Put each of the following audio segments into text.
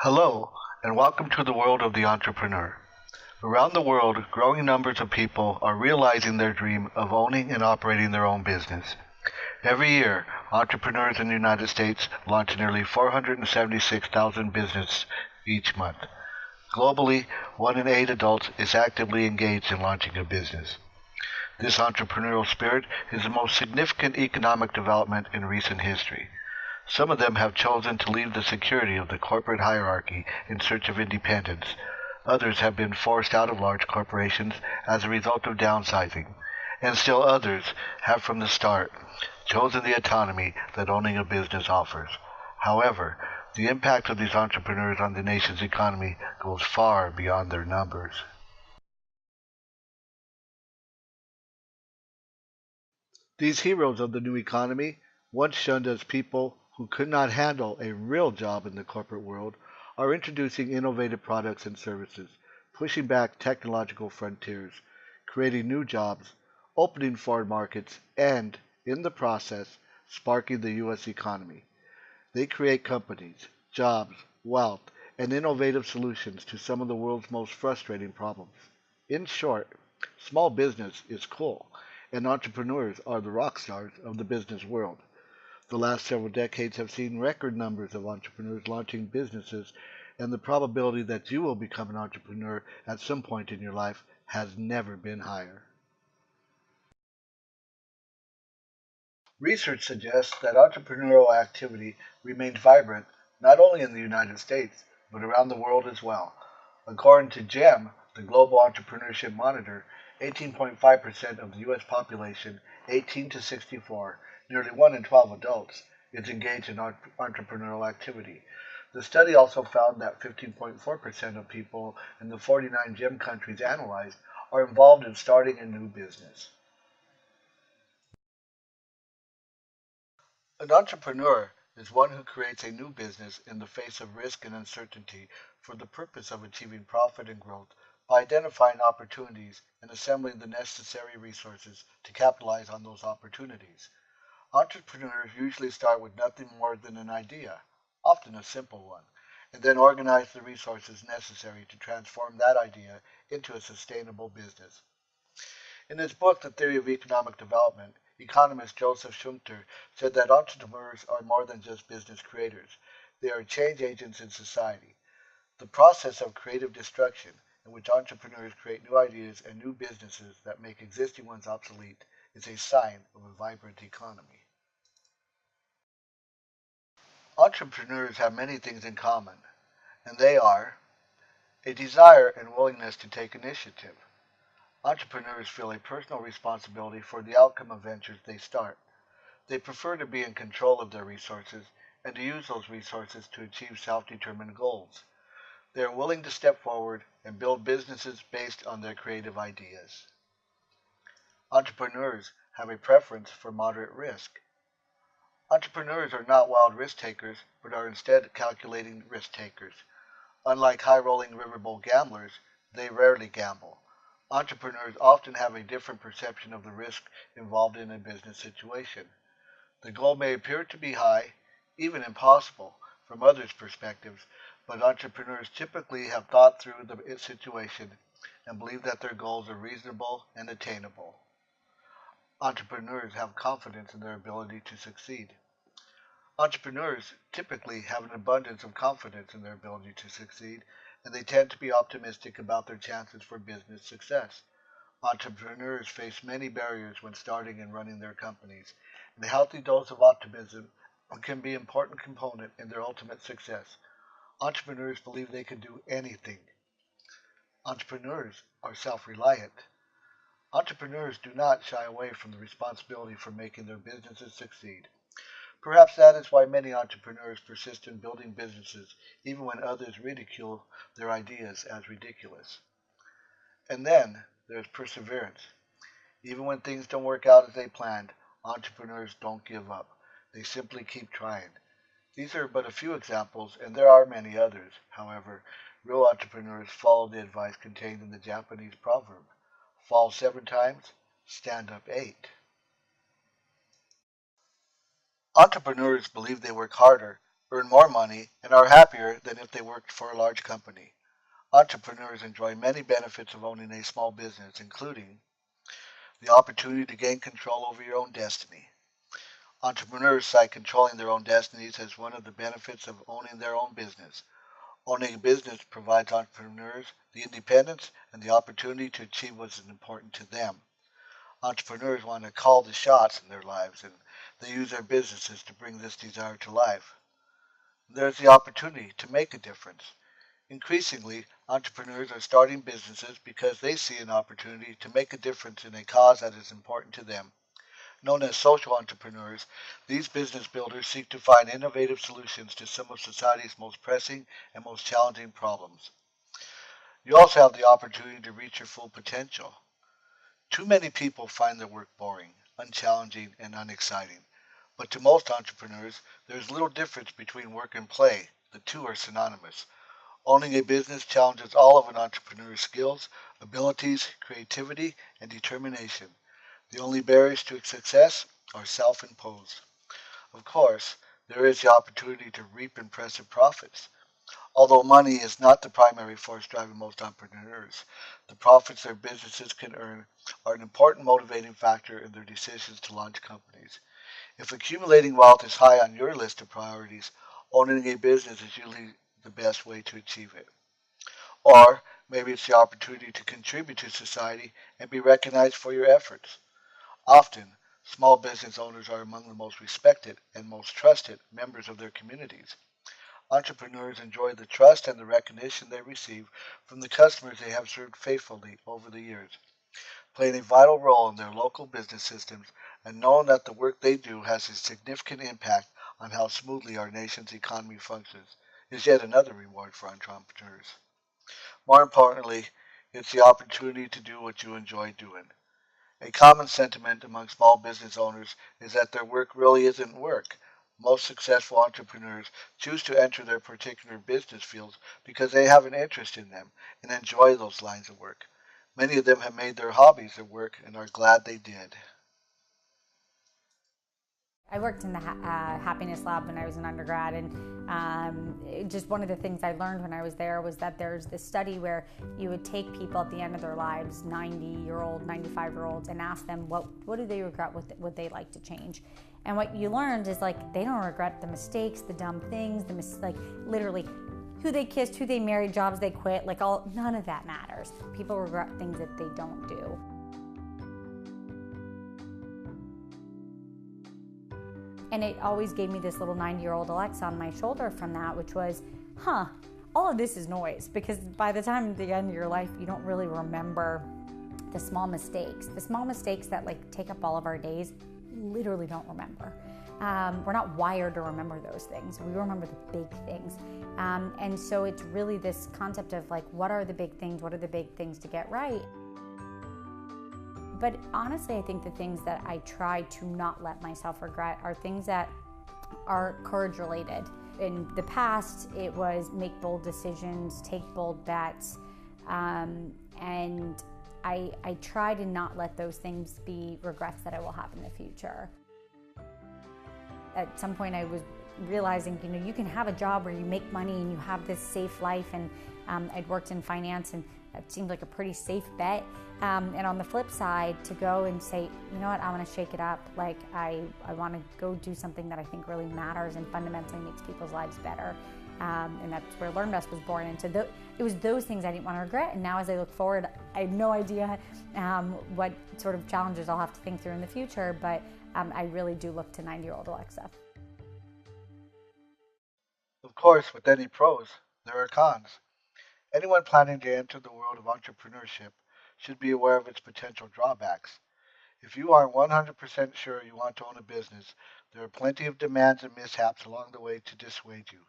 Hello, and welcome to the world of the entrepreneur. Around the world, growing numbers of people are realizing their dream of owning and operating their own business. Every year, entrepreneurs in the United States launch nearly 476,000 businesses each month. Globally, 1 in 8 adults is actively engaged in launching a business. This entrepreneurial spirit is the most significant economic development in recent history. Some of them have chosen to leave the security of the corporate hierarchy in search of independence. Others have been forced out of large corporations as a result of downsizing. And still others have from the start chosen the autonomy that owning a business offers. However, the impact of these entrepreneurs on the nation's economy goes far beyond their numbers. These heroes of the new economy, once shunned as people who could not handle a real job in the corporate world, are introducing innovative products and services, pushing back technological frontiers, creating new jobs, opening foreign markets, and, in the process, sparking the U.S. economy. They create companies, jobs, wealth, and innovative solutions to some of the world's most frustrating problems. In short, small business is cool, and entrepreneurs are the rock stars of the business world. The last several decades have seen record numbers of entrepreneurs launching businesses, and the probability that you will become an entrepreneur at some point in your life has never been higher. Research suggests that entrepreneurial activity remains vibrant not only in the United States, but around the world as well. According to GEM, the Global Entrepreneurship Monitor, 18.5% of the U.S. population, 18 to 64, nearly 1 in 12 adults, is engaged in entrepreneurial activity. The study also found that 15.4% of people in the 49 GEM countries analyzed are involved in starting a new business. An entrepreneur is one who creates a new business in the face of risk and uncertainty for the purpose of achieving profit and growth by identifying opportunities and assembling the necessary resources to capitalize on those opportunities. Entrepreneurs usually start with nothing more than an idea, often a simple one, and then organize the resources necessary to transform that idea into a sustainable business. In his book, The Theory of Economic Development, economist Joseph Schumpeter said that entrepreneurs are more than just business creators. They are change agents in society. The process of creative destruction, in which entrepreneurs create new ideas and new businesses that make existing ones obsolete, is a sign of a vibrant economy. Entrepreneurs have many things in common, and they are a desire and willingness to take initiative. Entrepreneurs feel a personal responsibility for the outcome of ventures they start. They prefer to be in control of their resources and to use those resources to achieve self-determined goals. They are willing to step forward and build businesses based on their creative ideas. Entrepreneurs have a preference for moderate risk. Entrepreneurs are not wild risk takers, but are instead calculating risk takers. Unlike high-rolling riverboat gamblers, they rarely gamble. Entrepreneurs often have a different perception of the risk involved in a business situation. The goal may appear to be high, even impossible, from others' perspectives, but entrepreneurs typically have thought through the situation and believe that their goals are reasonable and attainable. Entrepreneurs have confidence in their ability to succeed. Entrepreneurs typically have an abundance of confidence in their ability to succeed, and they tend to be optimistic about their chances for business success. Entrepreneurs face many barriers when starting and running their companies, and a healthy dose of optimism can be an important component in their ultimate success. Entrepreneurs believe they can do anything. Entrepreneurs are self-reliant. Entrepreneurs do not shy away from the responsibility for making their businesses succeed. Perhaps that is why many entrepreneurs persist in building businesses even when others ridicule their ideas as ridiculous. And then there's perseverance. Even when things don't work out as they planned, entrepreneurs don't give up. They simply keep trying. These are but a few examples, and there are many others. However, real entrepreneurs follow the advice contained in the Japanese proverb, fall 7 times, stand up 8. Entrepreneurs believe they work harder, earn more money, and are happier than if they worked for a large company. Entrepreneurs enjoy many benefits of owning a small business, including the opportunity to gain control over your own destiny. Entrepreneurs cite controlling their own destinies as one of the benefits of owning their own business. Owning a business provides entrepreneurs the independence and the opportunity to achieve what is important to them. Entrepreneurs want to call the shots in their lives, and they use their businesses to bring this desire to life. There's the opportunity to make a difference. Increasingly, entrepreneurs are starting businesses because they see an opportunity to make a difference in a cause that is important to them. Known as social entrepreneurs, these business builders seek to find innovative solutions to some of society's most pressing and most challenging problems. You also have the opportunity to reach your full potential. Too many people find their work boring, unchallenging, and unexciting. But to most entrepreneurs, there is little difference between work and play. The two are synonymous. Owning a business challenges all of an entrepreneur's skills, abilities, creativity, and determination. The only barriers to success are self-imposed. Of course, there is the opportunity to reap impressive profits. Although money is not the primary force driving most entrepreneurs, the profits their businesses can earn are an important motivating factor in their decisions to launch companies. If accumulating wealth is high on your list of priorities, owning a business is usually the best way to achieve it. Or maybe it's the opportunity to contribute to society and be recognized for your efforts. Often, small business owners are among the most respected and most trusted members of their communities. Entrepreneurs enjoy the trust and the recognition they receive from the customers they have served faithfully over the years, playing a vital role in their local business systems and knowing that the work they do has a significant impact on how smoothly our nation's economy functions is yet another reward for entrepreneurs. More importantly, it's the opportunity to do what you enjoy doing. A common sentiment among small business owners is that their work really isn't work. Most successful entrepreneurs choose to enter their particular business fields because they have an interest in them and enjoy those lines of work. Many of them have made their hobbies their work and are glad they did. I worked in the happiness lab when I was an undergrad, and just one of the things I learned when I was there was that there's this study where you would take people at the end of their lives, 90-year-old, 95-year-olds, and ask them what do they regret, what would they like to change. And what you learned is like they don't regret the mistakes, the dumb things, like literally who they kissed, who they married, jobs they quit, like none of that matters. People regret things that they don't do. And it always gave me this little 90-year-old Alexa on my shoulder from that, which was, all of this is noise, because by the time at the end of your life, you don't really remember the small mistakes. The small mistakes that like take up all of our days, literally don't remember. We're not wired to remember those things. We remember the big things. And so it's really this concept of like, what are the big things? What are the big things to get right? But honestly, I think the things that I try to not let myself regret are things that are courage related. In the past, it was make bold decisions, take bold bets, and I try to not let those things be regrets that I will have in the future. At some point I was realizing, you can have a job where you make money and you have this safe life, and I'd worked in finance and that seemed like a pretty safe bet. And on the flip side, to go and say, you know what, I want to shake it up. Like I want to go do something that I think really matters and fundamentally makes people's lives better. And that's where LearnVest was born. And so it was those things I didn't want to regret. And now as I look forward, I have no idea what sort of challenges I'll have to think through in the future, but I really do look to 90-year-old Alexa. Of course, with any pros, there are cons. Anyone planning to enter the world of entrepreneurship should be aware of its potential drawbacks. If you aren't 100% sure you want to own a business, there are plenty of demands and mishaps along the way to dissuade you.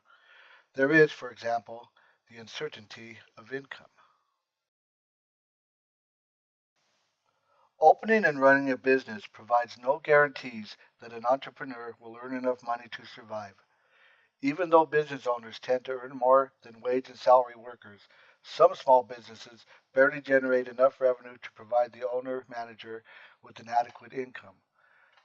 There is, for example, the uncertainty of income. Opening and running a business provides no guarantees that an entrepreneur will earn enough money to survive. Even though business owners tend to earn more than wage and salary workers, some small businesses barely generate enough revenue to provide the owner manager with an adequate income.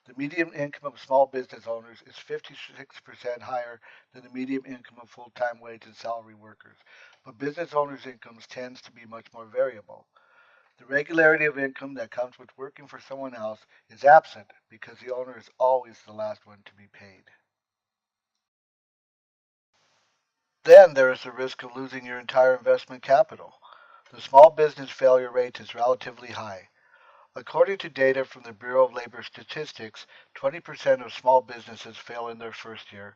The median income of small business owners is 56% higher than the median income of full-time wage and salary workers, but business owners' incomes tends to be much more variable. The regularity of income that comes with working for someone else is absent because the owner is always the last one to be paid. Then there is the risk of losing your entire investment capital. The small business failure rate is relatively high. According to data from the Bureau of Labor Statistics, 20% of small businesses fail in their first year,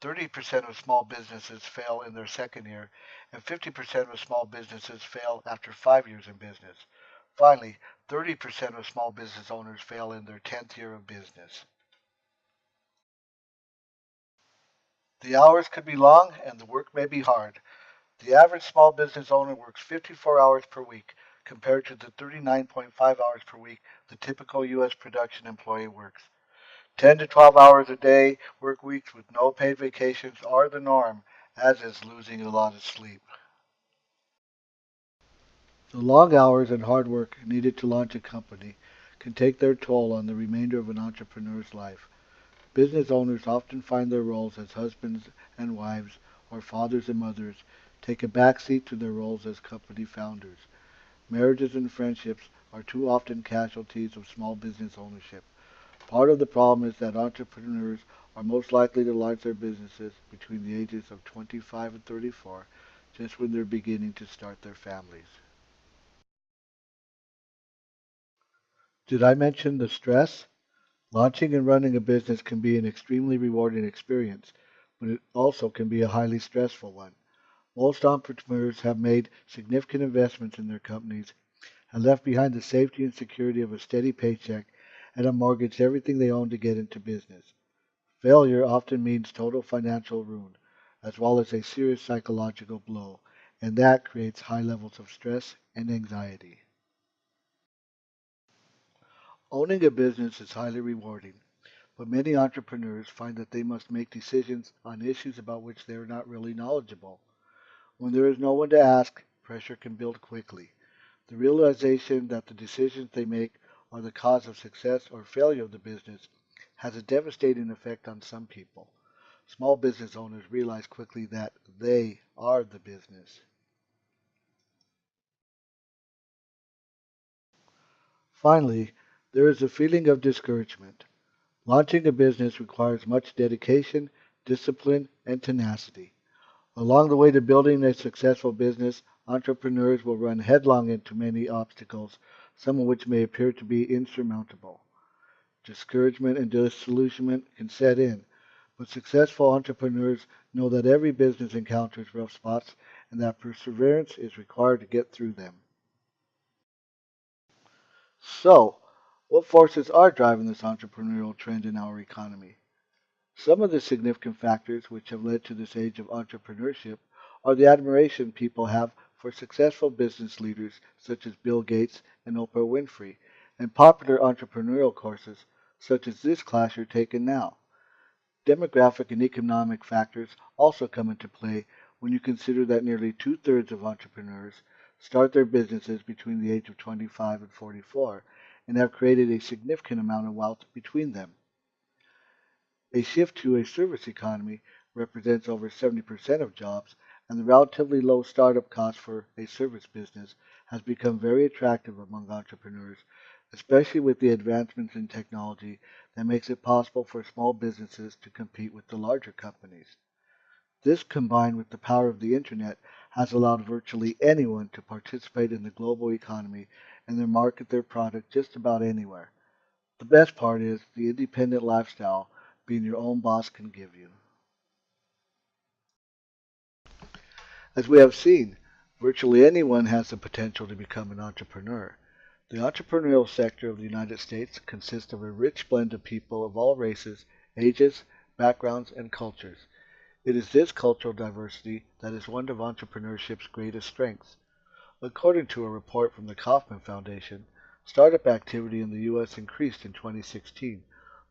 30% of small businesses fail in their second year, and 50% of small businesses fail after 5 years in business. Finally, 30% of small business owners fail in their 10th year of business. The hours could be long and the work may be hard. The average small business owner works 54 hours per week compared to the 39.5 hours per week the typical U.S. production employee works. 10 to 12 hours a day work weeks with no paid vacations are the norm, as is losing a lot of sleep. The long hours and hard work needed to launch a company can take their toll on the remainder of an entrepreneur's life. Business owners often find their roles as husbands and wives or fathers and mothers take a backseat to their roles as company founders. Marriages and friendships are too often casualties of small business ownership. Part of the problem is that entrepreneurs are most likely to launch their businesses between the ages of 25 and 34, just when they're beginning to start their families. Did I mention the stress? Launching and running a business can be an extremely rewarding experience, but it also can be a highly stressful one. Most entrepreneurs have made significant investments in their companies and left behind the safety and security of a steady paycheck and have mortgaged everything they own to get into business. Failure often means total financial ruin, as well as a serious psychological blow, and that creates high levels of stress and anxiety. Owning a business is highly rewarding, but many entrepreneurs find that they must make decisions on issues about which they are not really knowledgeable. When there is no one to ask, pressure can build quickly. The realization that the decisions they make are the cause of success or failure of the business has a devastating effect on some people. Small business owners realize quickly that they are the business. Finally, there is a feeling of discouragement. Launching a business requires much dedication, discipline, and tenacity. Along the way to building a successful business, entrepreneurs will run headlong into many obstacles, some of which may appear to be insurmountable. Discouragement and disillusionment can set in, but successful entrepreneurs know that every business encounters rough spots and that perseverance is required to get through them. So, what forces are driving this entrepreneurial trend in our economy? Some of the significant factors which have led to this age of entrepreneurship are the admiration people have for successful business leaders such as Bill Gates and Oprah Winfrey, and popular entrepreneurial courses such as this class you're taking now. Demographic and economic factors also come into play when you consider that nearly two-thirds of entrepreneurs start their businesses between the age of 25 and 44 and have created a significant amount of wealth between them. A shift to a service economy represents over 70% of jobs, and the relatively low startup cost for a service business has become very attractive among entrepreneurs, especially with the advancements in technology that makes it possible for small businesses to compete with the larger companies. This, combined with the power of the internet, has allowed virtually anyone to participate in the global economy and then market their product just about anywhere. The best part is the independent lifestyle being your own boss can give you. As we have seen, virtually anyone has the potential to become an entrepreneur. The entrepreneurial sector of the United States consists of a rich blend of people of all races, ages, backgrounds, and cultures. It is this cultural diversity that is one of entrepreneurship's greatest strengths. According to a report from the Kauffman Foundation, startup activity in the U.S. increased in 2016,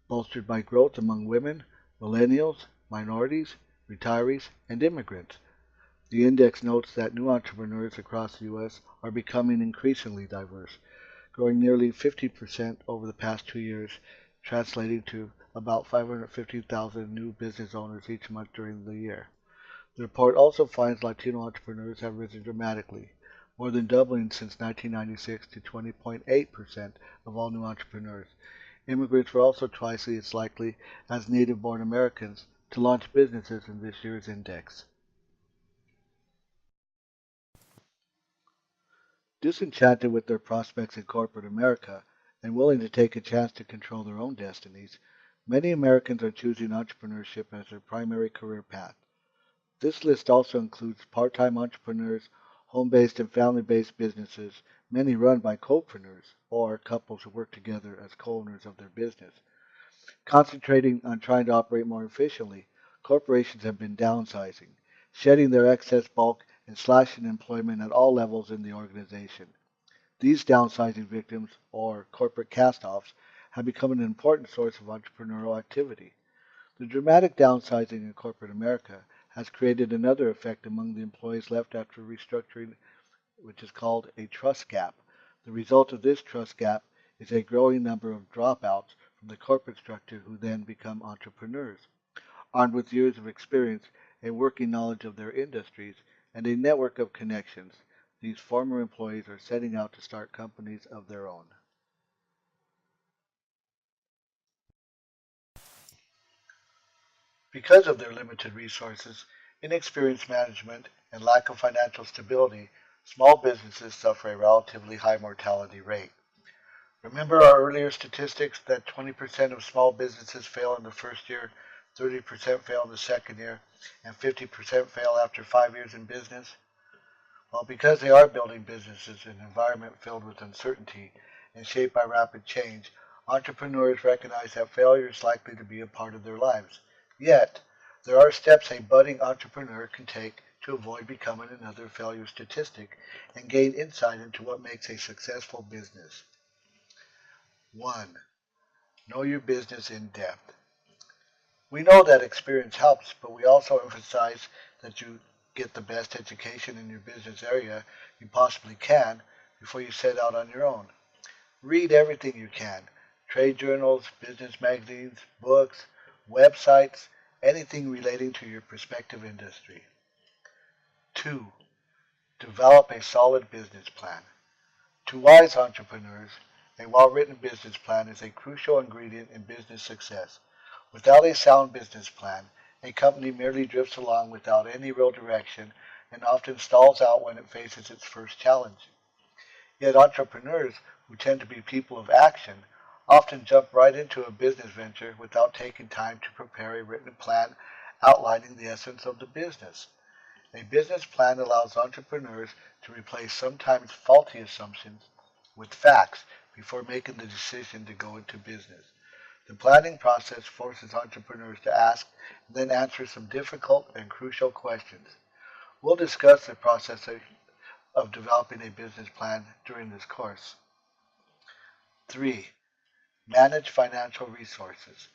bolstered by growth among women, millennials, minorities, retirees, and immigrants. The index notes that new entrepreneurs across the U.S. are becoming increasingly diverse, growing nearly 50% over the past 2 years, translating to about 550,000 new business owners each month during the year. The report also finds Latino entrepreneurs have risen dramatically, more than doubling since 1996 to 20.8% of all new entrepreneurs. Immigrants were also twice as likely as native-born Americans to launch businesses in this year's index. Disenchanted with their prospects in corporate America and willing to take a chance to control their own destinies, many Americans are choosing entrepreneurship as their primary career path. This list also includes part-time entrepreneurs, home-based and family-based businesses, many run by co-preneurs or couples who work together as co-owners of their business. Concentrating on trying to operate more efficiently, corporations have been downsizing, shedding their excess bulk and slashing employment at all levels in the organization. These downsizing victims, or corporate cast-offs, have become an important source of entrepreneurial activity. The dramatic downsizing in corporate America has created another effect among the employees left after restructuring, which is called a trust gap. The result of this trust gap is a growing number of dropouts from the corporate structure who then become entrepreneurs. Armed with years of experience, a working knowledge of their industries, and a network of connections, these former employees are setting out to start companies of their own. Because of their limited resources, inexperienced management, and lack of financial stability, small businesses suffer a relatively high mortality rate. Remember our earlier statistics that 20% of small businesses fail in the first year, 30% fail in the second year, and 50% fail after 5 years in business? Well, because they are building businesses in an environment filled with uncertainty and shaped by rapid change, entrepreneurs recognize that failure is likely to be a part of their lives. Yet, there are steps a budding entrepreneur can take to avoid becoming another failure statistic and gain insight into what makes a successful business. 1. Know your business in depth. We know that experience helps, but we also emphasize that you get the best education in your business area you possibly can before you set out on your own. Read everything you can. Trade journals, business magazines, books, websites, anything relating to your prospective industry. 2. Develop a solid business plan. To wise entrepreneurs, a well-written business plan is a crucial ingredient in business success. Without a sound business plan, a company merely drifts along without any real direction and often stalls out when it faces its first challenge. Yet entrepreneurs, who tend to be people of action, often jump right into a business venture without taking time to prepare a written plan outlining the essence of the business. A business plan allows entrepreneurs to replace sometimes faulty assumptions with facts before making the decision to go into business. The planning process forces entrepreneurs to ask and then answer some difficult and crucial questions. We'll discuss the process of developing a business plan during this course. 3. Manage financial resources.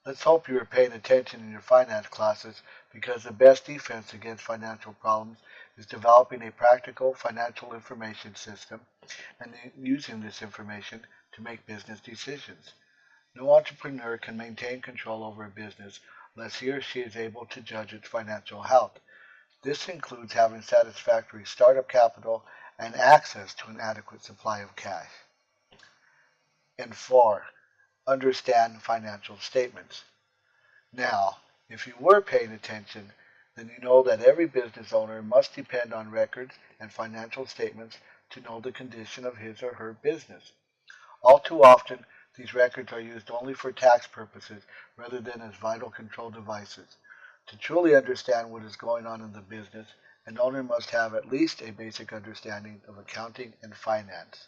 Let's hope you are paying attention in your finance classes, because the best defense against financial problems is developing a practical financial information system and using this information to make business decisions. No entrepreneur can maintain control over a business unless he or she is able to judge its financial health. This includes having satisfactory startup capital and access to an adequate supply of cash. And 4. Understand financial statements. Now, if you were paying attention, then you know that every business owner must depend on records and financial statements to know the condition of his or her business. All too often, these records are used only for tax purposes rather than as vital control devices. To truly understand what is going on in the business, an owner must have at least a basic understanding of accounting and finance.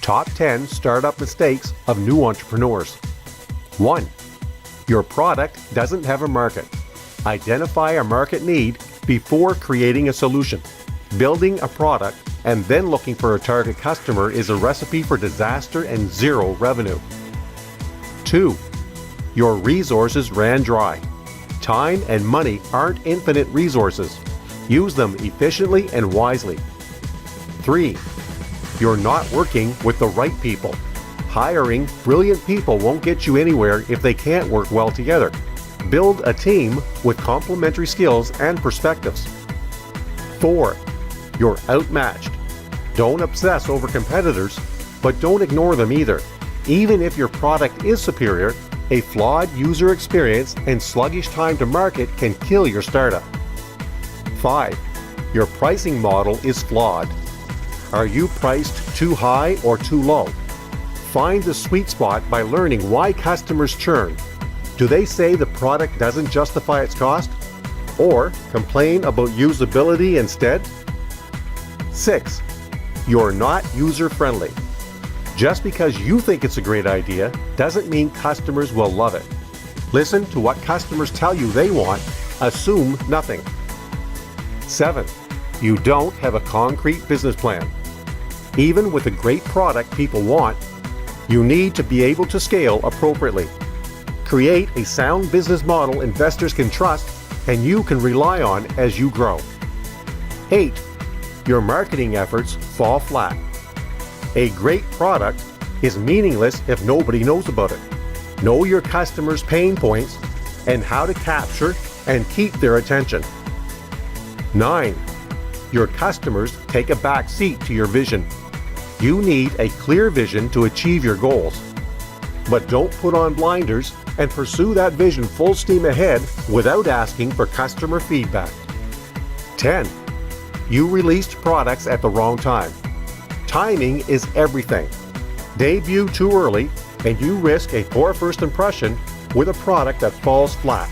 Top 10 Startup Mistakes of New Entrepreneurs. 1. Your product doesn't have a market. Identify a market need before creating a solution. Building a product and then looking for a target customer is a recipe for disaster and zero revenue. 2. Your resources ran dry. Time and money aren't infinite resources. Use them efficiently and wisely. 3. You're not working with the right people. Hiring brilliant people won't get you anywhere if they can't work well together. Build a team with complementary skills and perspectives. 4. You're outmatched. Don't obsess over competitors, but don't ignore them either. Even if your product is superior, a flawed user experience and sluggish time to market can kill your startup. 5. Your pricing model is flawed. Are you priced too high or too low? Find the sweet spot by learning why customers churn. Do they say the product doesn't justify its cost? Or complain about usability instead? 6. You're not user-friendly. Just because you think it's a great idea doesn't mean customers will love it. Listen to what customers tell you they want. Assume nothing. 7. You don't have a concrete business plan. Even with a great product people want, you need to be able to scale appropriately. Create a sound business model investors can trust and you can rely on as you grow. 8. Your marketing efforts fall flat. A great product is meaningless if nobody knows about it. Know your customers' pain points and how to capture and keep their attention. 9. Your customers take a back seat to your vision. You need a clear vision to achieve your goals. But don't put on blinders and pursue that vision full steam ahead without asking for customer feedback. 10. You released products at the wrong time. Timing is everything. Debut too early and you risk a poor first impression with a product that falls flat.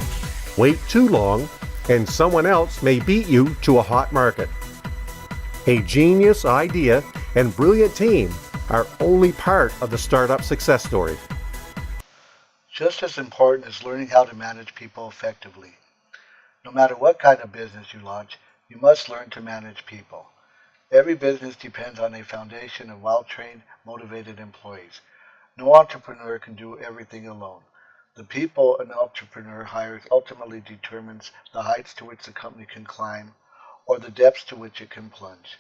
Wait too long and someone else may beat you to a hot market. A genius idea and brilliant team are only part of the startup success story. Just as important is learning how to manage people effectively. No matter what kind of business you launch, you must learn to manage people. Every business depends on a foundation of well-trained, motivated employees. No entrepreneur can do everything alone. The people an entrepreneur hires ultimately determines the heights to which the company can climb or the depths to which it can plunge.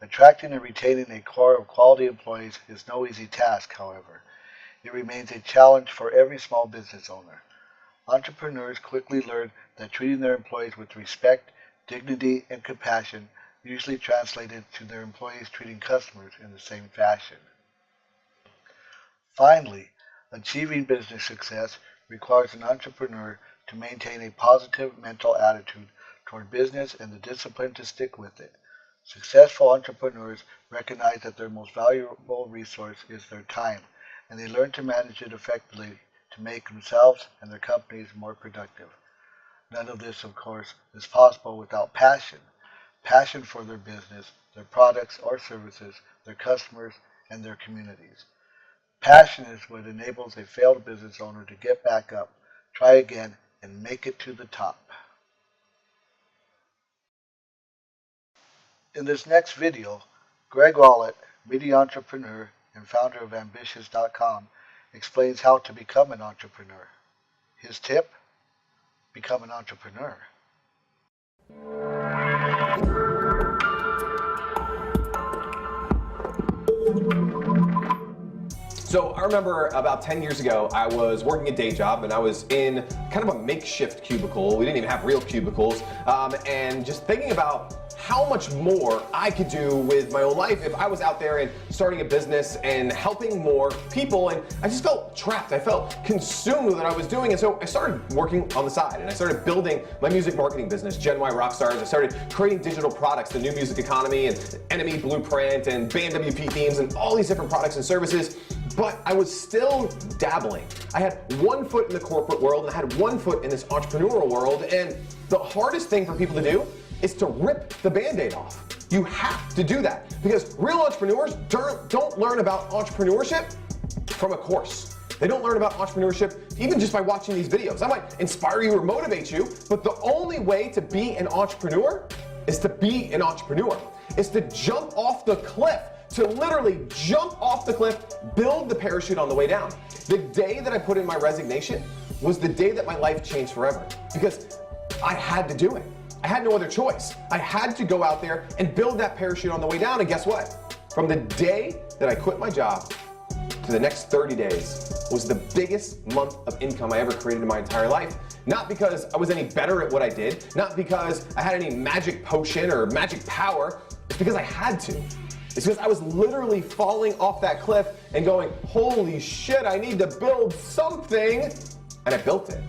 Attracting and retaining a core of quality employees is no easy task, however. It remains a challenge for every small business owner. Entrepreneurs quickly learn that treating their employees with respect, dignity, and compassion usually translated to their employees treating customers in the same fashion. Finally, achieving business success requires an entrepreneur to maintain a positive mental attitude toward business and the discipline to stick with it. Successful entrepreneurs recognize that their most valuable resource is their time, and they learn to manage it effectively to make themselves and their companies more productive. None of this, of course, is possible without passion. Passion for their business, their products or services, their customers, and their communities. Passion is what enables a failed business owner to get back up, try again, and make it to the top. In this next video, Greg Wallet, media entrepreneur and founder of Ambitious.com, explains how to become an entrepreneur. His tip? Become an entrepreneur. So I remember about 10 years ago, I was working a day job and I was in kind of a makeshift cubicle. We didn't even have real cubicles. And just thinking about how much more I could do with my own life if I was out there and starting a business and helping more people. And I just felt trapped. I felt consumed with what I was doing. And so I started working on the side and I started building my music marketing business, Gen Y Rockstars. I started creating digital products, the New Music Economy and Enemy Blueprint and Band WP themes and all these different products and services. But I was still dabbling. I had one foot in the corporate world and I had one foot in this entrepreneurial world. And the hardest thing for people to do is to rip the Band-Aid off. You have to do that because real entrepreneurs don't learn about entrepreneurship from a course. They don't learn about entrepreneurship even just by watching these videos. I might inspire you or motivate you, but the only way to be an entrepreneur is to be an entrepreneur. is to jump off the cliff, to literally jump off the cliff, build the parachute on the way down. The day that I put in my resignation was the day that my life changed forever, because I had to do it. I had no other choice. I had to go out there and build that parachute on the way down, and guess what? From the day that I quit my job to the next 30 days was the biggest month of income I ever created in my entire life. Not because I was any better at what I did, not because I had any magic potion or magic power, it's because I had to. It's because I was literally falling off that cliff and going, holy shit, I need to build something, and I built it.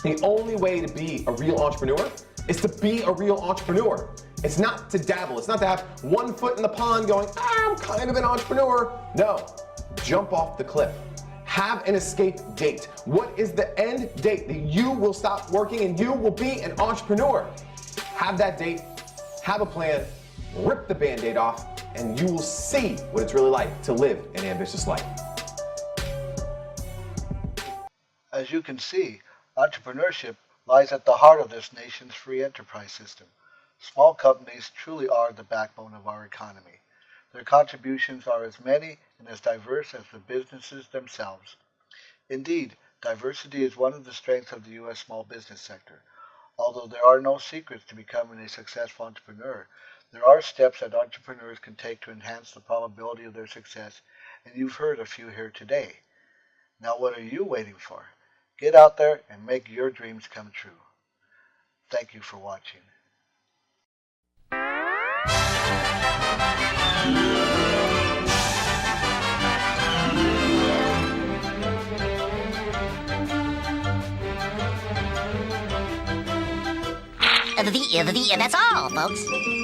The only way to be a real entrepreneur is to be a real entrepreneur. It's not to dabble, it's not to have one foot in the pond going, I'm kind of an entrepreneur. No, jump off the cliff. Have an escape date. What is the end date that you will stop working and you will be an entrepreneur? Have that date, have a plan, rip the Band-Aid off, and you will see what it's really like to live an ambitious life. As you can see, entrepreneurship lies at the heart of this nation's free enterprise system. Small companies truly are the backbone of our economy. Their contributions are as many and as diverse as the businesses themselves. Indeed, diversity is one of the strengths of the U.S. small business sector. Although there are no secrets to becoming a successful entrepreneur, there are steps that entrepreneurs can take to enhance the probability of their success, and you've heard a few here today. Now what are you waiting for? Get out there and make your dreams come true. Thank you for watching. That's all, folks.